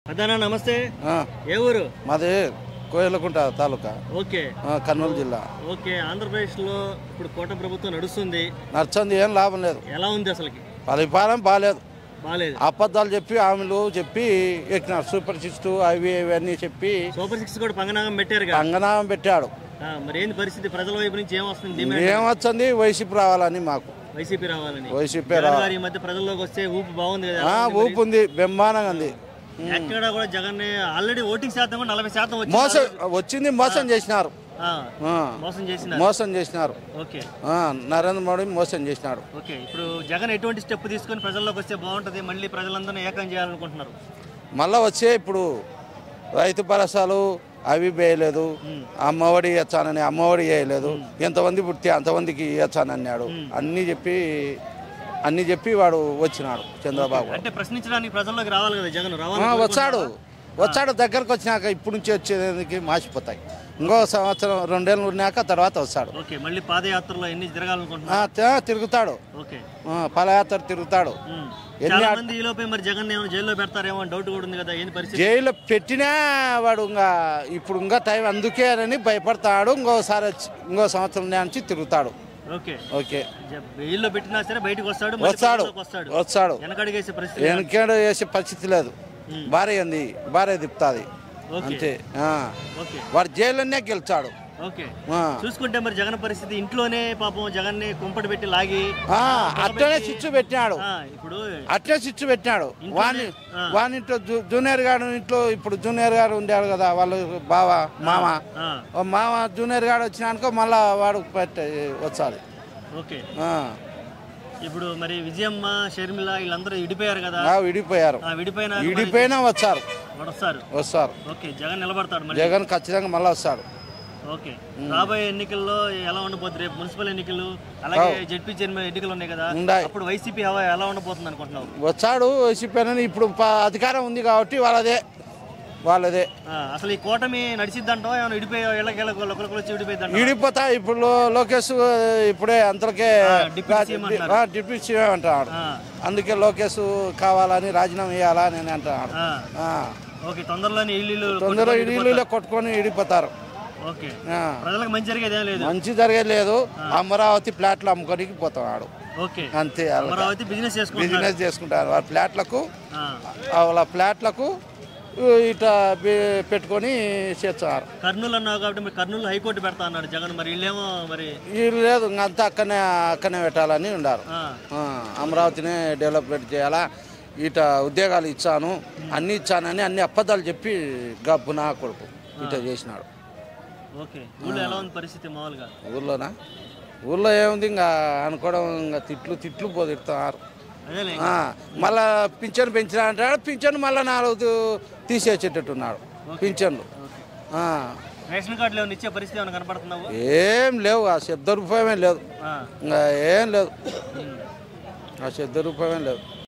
అదనా నమస్తే. ఆ, ఏ ఊరు? మాది కోయలకుంట తాలూకా, ఓకే, కర్నూలు జిల్లా. ఓకే. ఆంధ్రప్రదేశ్ లో ఇప్పుడు కోట ప్రభుత్వం నడుస్తుంది. నచ్చంది, ఏం లాభం లేదు. ఎలా ఉంది అసలుకి? పరిపాలన బాగాలేదు. బాలేదు. అబద్ధాలు చెప్పి హామీలు చెప్పి ఎక్కినారు. సూపర్ సిక్స్ అవి ఇవన్నీ చెప్పి సూపర్ సిక్స్ కూడా పంగనామం పెట్టారు. అంగనామం పెట్టాడు. మరి ఏంది పరిస్థితి? ప్రజల వైపు నుంచి ఏమొస్తుంది? ఏమొచ్చింది? వైసీపీ రావాలని మాకు. వైసీపీ రావాలని. వైసీపీ జగన్ గారు ఈ మధ్య ప్రజల్లోకి వస్తే ఊపు బాగుంది కదా? ఊపు ఉంది, బ్రహ్మాండంగా ఉంది. ఎక్కడ కూడా జగన్ ఆల్రెడీ ఓటింగ్ శాతం కూడా 40% మోసం వచ్చింది. మోసం చేసినారు. మోసం చేసినారు. ఓకే, నరేంద్ర మోడీ మోసం చేసినాడు. ఓకే. ఇప్పుడు జగన్ ఎటువంటి స్టెప్ తీసుకొని ప్రజల్లోకి వస్తే బాగుంటది? మళ్ళీ ప్రజలందరూ ఏకం చేయాలనుకుంటున్నారు. మళ్ళా వచ్చే ఇప్పుడు రైతు భరోసాలు అవి వేయలేదు. అమ్మఒడి ఇవ్వచ్చానని అమ్మఒడి వేయలేదు. ఎంతమంది పుడితే అంతమందికి ఇవ్వచ్చానని అన్నాడు. అన్ని చెప్పి వాడు వచ్చినాడు చంద్రబాబు. అంటే ప్రశ్నించడానికి ప్రజల్లోకి రావాలి కదా జగన్? వచ్చాడు దగ్గరకు వచ్చినాక ఇప్పుడు నుంచి వచ్చేదానికి మాసిపోతాయి. ఇంకో సంవత్సరం 2 ఏళ్ళు ఉన్నాక తర్వాత వస్తాడు. ఓకే, మళ్ళీ పాదయాత్రలో ఎన్ని తిరగాలనుకుంటున్నా? తిరుగుతాడు. పాదయాత్ర తిరుగుతాడు. మరి జగన్ జైల్లో పెడతారేమో డౌట్ కూడా ఉంది కదా, ఏంది పరిస్థితి? జైల్లో పెట్టినా వాడు ఇప్పుడు ఇంకా టైం అందుకే అని భయపడతాడు. ఇంకో సంవత్సరం నుంచి తిరుగుతాడు. Okay, okay. జైల్లో పెట్టినా సరే బయటకు వస్తాడు. వెనకడు వేసే పరిస్థితి లేదు. భార్య ఉంది, భార్య తిప్పుతుంది అంతే. వాడు జైల్లోనే గెలిచాడు. ఓకే, చూసుకుంటే మరి జగన్ పరిస్థితి ఇంట్లోనే పాపం జగన్ ని కుంపటి పెట్టి లాగి అట్లనే చిచ్చు పెట్టినాడు. అట్లే చిచ్చు పెట్టినాడు. వాని ఇంట్లో జూనియర్ గారు ఇంట్లో ఇప్పుడు జూనియర్ గారు ఉండాడు కదా, వాళ్ళు బావ మామ జూనియర్ గారు వచ్చినానుకో మళ్ళా వాడు వచ్చాలి. ఓకే, ఇప్పుడు మరి విజయమ్మ షర్మిల వీళ్ళందరూ విడిపోయారు కదా? విడిపోయినా వస్తారు. ఓకే, జగన్ నిలబడతాడు. జగన్ ఖచ్చితంగా మళ్ళీ వస్తాడు. ఓకే, రాబోయే ఎన్నికల్లో ఎలా ఉండబోతుంది? రేపు మున్సిపల్ ఎన్నికలు, అలాగే జడ్పీ చైర్మన్ ఎన్నికలు ఉన్నాయి కదా, అప్పుడు వైసీపీ ఎలా ఉండబోతుంది అనుకుంటున్నావు? వచ్చాడు వైసీపీ అని. ఇప్పుడు అధికారం ఉంది కాబట్టి వాళ్ళదే. అసలు ఈ కూటమి నడిచిద్దంటావా? విడిపోతా. ఇప్పుడు లోకేష్ ఇప్పుడే అంతలకే డిప్యూటీ సీఎం అంటున్నాడు. అందుకే లోకేష్ కావాలని రాజీనామా వేయాలా అని అంటున్నాడు. తొందరలో ఇల్లు కొట్టుకొని విడిపోతారు. మంచి జరిగేది లేదు. అమరావతి ప్లాట్లు అమ్ముకోనికి పోతున్నాడు అంతే. బిజినెస్ చేసుకుంటారు. వాళ్ళ ఫ్లాట్లకు ఇట పెట్టుకొని చేస్తున్నారు. కర్నూలు అన్నావు కాబట్టి కర్నూలు హైకోర్టు పెడతా అన్నాడు జగన్. మరి వీళ్ళేమో వీళ్ళు లేదు, అంతా అక్కడనే పెట్టాలని ఉన్నారు. అమరావతిని డెవలప్మెంట్ చేయాలా, ఇట ఉద్యోగాలు ఇచ్చాను, అన్ని ఇచ్చానని అన్ని అబద్ధాలు చెప్పి గబ్బునా కొడుకు ఇట చేసినాడు. ఊళ్ళో ఏముంది ఇంకా అనుకోవడం, ఇంకా తిట్లు పోదిడుతున్నారు. మళ్ళా పింఛను పెంచినా అంటాడు. పింఛను మళ్ళీ 4 తీసేసేటట్టున్నాడు పింఛన్లు. ఏం లేవు. ఆ శబ్ద రూపాయమే లేదు. ఇంకా ఏం లేదు. ఆ శబ్ద రూపాయమే లేదు.